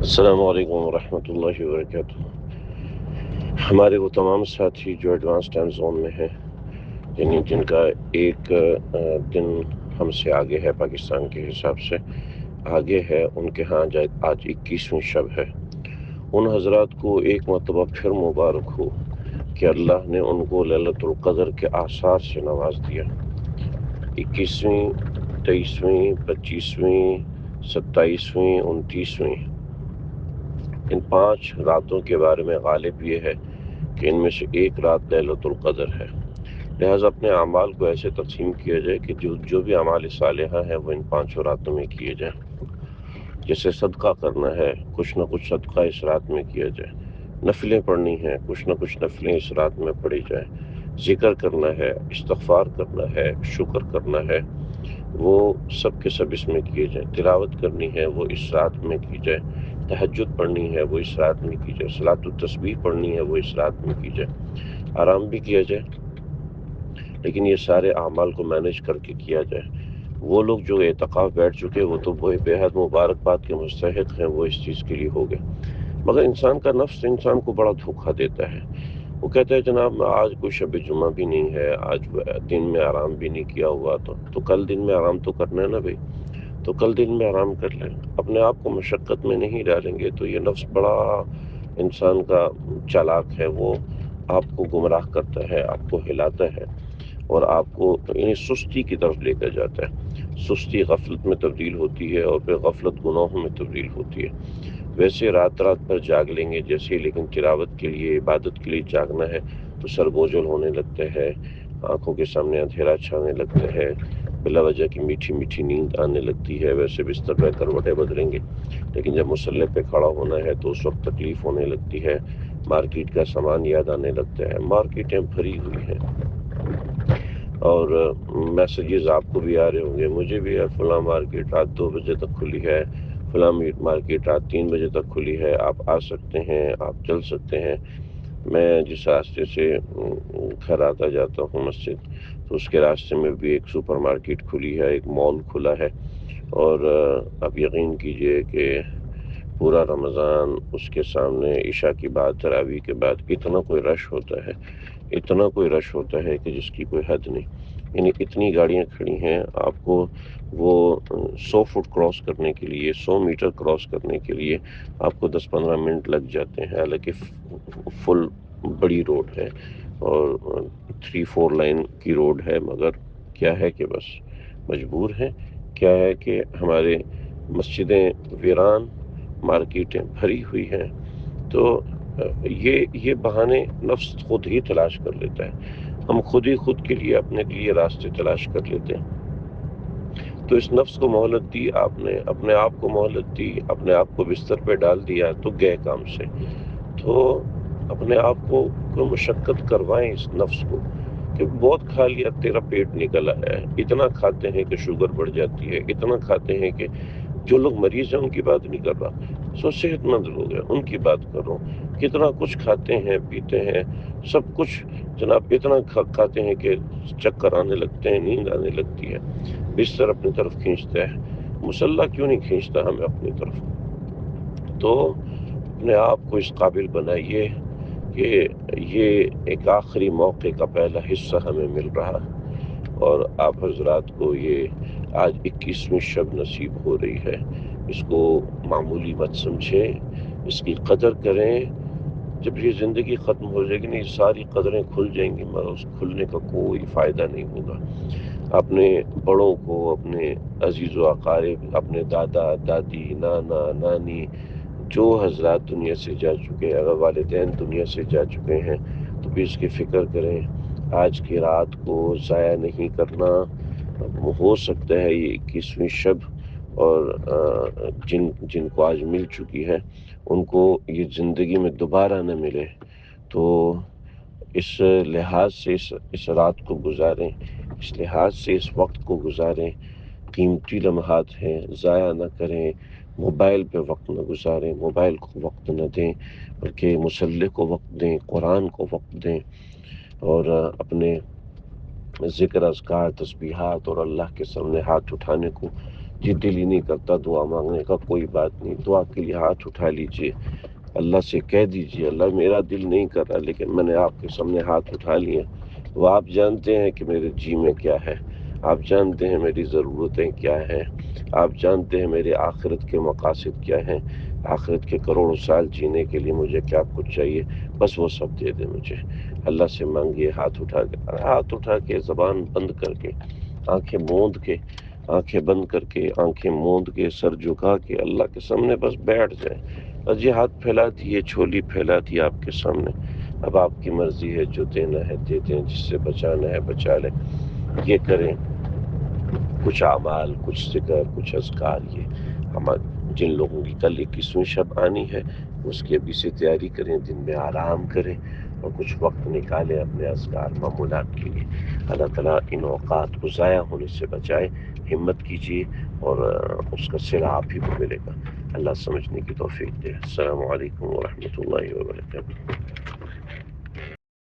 السلام علیکم ورحمۃ اللہ وبرکاتہ۔ ہمارے وہ تمام ساتھی جو ایڈوانس ٹائم زون میں ہیں، یعنی جن کا ایک دن ہم سے آگے ہے، پاکستان کے حساب سے آگے ہے، ان کے ہاں آج 21ویں شب ہے۔ ان حضرات کو ایک مرتبہ پھر مبارک ہو کہ اللہ نے ان کو لیلۃ القدر کے آثار سے نواز دیا۔ 21ویں، 23ویں، 25ویں، 27ویں، 29ویں، ان 5 راتوں کے بارے میں غالب یہ ہے کہ ان میں سے ایک رات لیلۃ القدر ہے۔ لہٰذا اپنے اعمال کو ایسے تقسیم کیا جائے کہ جو بھی اعمال صالحہ ہیں وہ ان 5 راتوں میں کیے جائیں۔ جیسے صدقہ کرنا ہے، کچھ نہ کچھ صدقہ اس رات میں کیا جائے، نفلیں پڑھنی ہیں، کچھ نہ کچھ نفلیں اس رات میں پڑھی جائیں، ذکر کرنا ہے، استغفار کرنا ہے، شکر کرنا ہے، وہ سب کے سب اس میں کیے جائیں۔ تلاوت کرنی ہے وہ اس رات میں کی جائے، تہجد پڑھنی ہے وہ اس رات میں کی جائے، صلاۃ التسبیح پڑھنی ہے وہ اس رات میں کی جائے، آرام بھی کیا جائے، لیکن یہ سارے اعمال کو مینیج کر کے کیا جائے۔ وہ لوگ جو اعتکاف بیٹھ چکے وہ تو بے حد مبارکباد کے مستحق ہیں، وہ اس چیز کے لیے ہو گئے۔ مگر انسان کا نفس انسان کو بڑا دھوکہ دیتا ہے۔ وہ کہتا ہے جناب آج کوئی شب جمعہ بھی نہیں ہے، آج دن میں آرام بھی نہیں کیا ہوا، تو کل دن میں آرام تو کرنا ہے نا بھائی، تو کل دن میں آرام کر لیں۔ اپنے آپ کو مشقت میں نہیں ڈالیں گے تو یہ نفس بڑا انسان کا چالاک ہے، وہ آپ کو گمراہ کرتا ہے، آپ کو ہلاتا ہے اور آپ کو یعنی سستی کی طرف لے کر جاتا ہے۔ سستی غفلت میں تبدیل ہوتی ہے اور پھر غفلت گناہوں میں تبدیل ہوتی ہے۔ ویسے رات رات بھر جاگ لیں گے جیسے، لیکن تلاوت کے لیے، عبادت کے لیے جاگنا ہے تو سر بوجھل ہونے لگتے ہیں، آنکھوں کے سامنے اندھیرا چھانے لگتے ہیں، بلا وجہ کی میٹھی میٹھی نیند آنے لگتی ہے۔ ویسے بستر پہ کروٹیں بدلیں گے، لیکن جب مصلی پہ کھڑا ہونا ہے تو اس وقت تکلیف ہونے لگتی ہے، مارکیٹ کا سامان یاد آنے لگتا ہے، مارکیٹیں بھری ہوئی ہیں اور میسیجز آپ کو بھی آ رہے ہوں گے، مجھے بھی ہے، فلاں مارکیٹ رات 2 بجے تک کھلی ہے، فلاں مارکیٹ رات 3 بجے تک کھلی ہے، آپ آ سکتے ہیں، آپ چل سکتے ہیں۔ میں جس راستے سے گھر آتا جاتا ہوں مسجد، تو اس کے راستے میں بھی ایک سپر مارکیٹ کھلی ہے، ایک مال کھلا ہے، اور اب یقین کیجئے کہ پورا رمضان اس کے سامنے عشاء کی بعد، تراویح کے بعد اتنا کوئی رش ہوتا ہے، اتنا کوئی رش ہوتا ہے کہ جس کی کوئی حد نہیں۔ یعنی اتنی گاڑیاں کھڑی ہیں، آپ کو وہ 100 فٹ کراس کرنے کے لیے، 100 میٹر کراس کرنے کے لیے آپ کو 10-15 منٹ لگ جاتے ہیں، حالانکہ فل بڑی روڈ ہے اور 3-4 لائن کی روڈ ہے، مگر کیا ہے کہ بس مجبور ہیں، کیا ہے کہ ہمارے مسجدیں ویران، مارکیٹیں بھری ہوئی ہیں، تو یہ بہانے نفس خود ہی تلاش کر لیتا ہے۔ ہم خود ہی خود کے لیے اپنے لیے راستے تلاش کر لیتے ہیں۔ تو اس نفس کو مہلت دی آپ نے، اپنے آپ کو مہلت دی، اپنے آپ کو بستر پہ ڈال دیا تو گئے کام سے۔ تو اپنے آپ کو مشقت کروائیں اس نفس کو کہ بہت کھا لیا، تیرا پیٹ نکل آیا ہے، اتنا کھاتے ہیں کہ شوگر بڑھ جاتی ہے، اتنا کھاتے ہیں کہ جو لوگ مریض ہیں ان کی بات نہیں کر رہا، صحت مند لوگ ہیں ان کی بات کر رہا ہوں، کتنا کچھ کھاتے ہیں، پیتے ہیں، سب کچھ جناب اتنا کھاتے ہیں کہ چکر آنے لگتے ہیں، نیند آنے لگتی ہے، بستر اپنی طرف کھینچتا ہے، مصلی کیوں نہیں کھینچتا ہمیں اپنی طرف؟ تو اپنے آپ کو اس قابل بنائیے کہ یہ ایک آخری موقع کا پہلا حصہ ہمیں مل رہا ہے اور آپ حضرات کو یہ آج 21ویں شب نصیب ہو رہی ہے۔ اس کو معمولی مت سمجھیں، اس کی قدر کریں۔ جب یہ زندگی ختم ہو جائے گی نا، یہ ساری قدریں کھل جائیں گی، مگر اس کھلنے کا کوئی فائدہ نہیں ہوگا۔ اپنے بڑوں کو، اپنے عزیز و اقارب، اپنے دادا دادی، نانا نانی، جو حضرات دنیا سے جا چکے ہیں، اگر والدین دنیا سے جا چکے ہیں تو بھی اس کی فکر کریں، آج کی رات کو ضائع نہیں کرنا۔ ہو سکتا ہے یہ 21ویں شب اور جن کو آج مل چکی ہے ان کو یہ زندگی میں دوبارہ نہ ملے، تو اس لحاظ سے اس رات کو گزاریں، اس لحاظ سے اس وقت کو گزاریں، قیمتی لمحات ہیں، ضائع نہ کریں، موبائل پہ وقت نہ گزاریں، موبائل کو وقت نہ دیں، بلکہ مصلی کو وقت دیں، قرآن کو وقت دیں، اور اپنے ذکر، اذکار، تسبیحات اور اللہ کے سامنے ہاتھ اٹھانے کو جی دل ہی نہیں کرتا دعا مانگنے کا، کوئی بات نہیں، دعا کے لیے ہاتھ اٹھا لیجئے، اللہ سے کہہ دیجئے اللہ میرا دل نہیں کر رہا لیکن میں نے آپ کے سامنے ہاتھ اٹھا لیے، وہ آپ جانتے ہیں کہ میرے جی میں کیا ہے، آپ جانتے ہیں میری ضرورتیں کیا ہیں، آپ جانتے ہیں میرے آخرت کے مقاصد کیا ہیں، آخرت کے کروڑوں سال جینے کے لیے مجھے کیا کچھ چاہیے، بس وہ سب دے دیں مجھے۔ اللہ سے مانگیے ہاتھ اٹھا کے زبان بند کر کے، آنکھیں موند کے، آنکھیں بند کر کے، آنکھیں موند کے، سر جھکا کے اللہ کے سامنے بس بیٹھ جائیں۔ بس یہ ہاتھ پھیلا دیے، چھولی پھیلا دی آپ کے سامنے، اب آپ کی مرضی ہے، جو دینا ہے دے دیں، جس سے بچانا ہے بچا لیں، یہ کریں۔ کچھ اعمال، کچھ ذکر، کچھ اذکار، یہ جن لوگوں کی کل 21ویں شب آنی ہے اس کی ابھی سے تیاری کریں، دن میں آرام کریں اور کچھ وقت نکالیں اپنے اذکار معمولات کے لیے۔ اللہ تعالیٰ ان اوقات کو ضائع ہونے سے بچائے، ہمت کیجیے اور اس کا صلہ آپ ہی کو ملے گا۔ اللہ سمجھنے کی توفیق دے۔ السلام علیکم ورحمۃ اللہ وبرکاتہ۔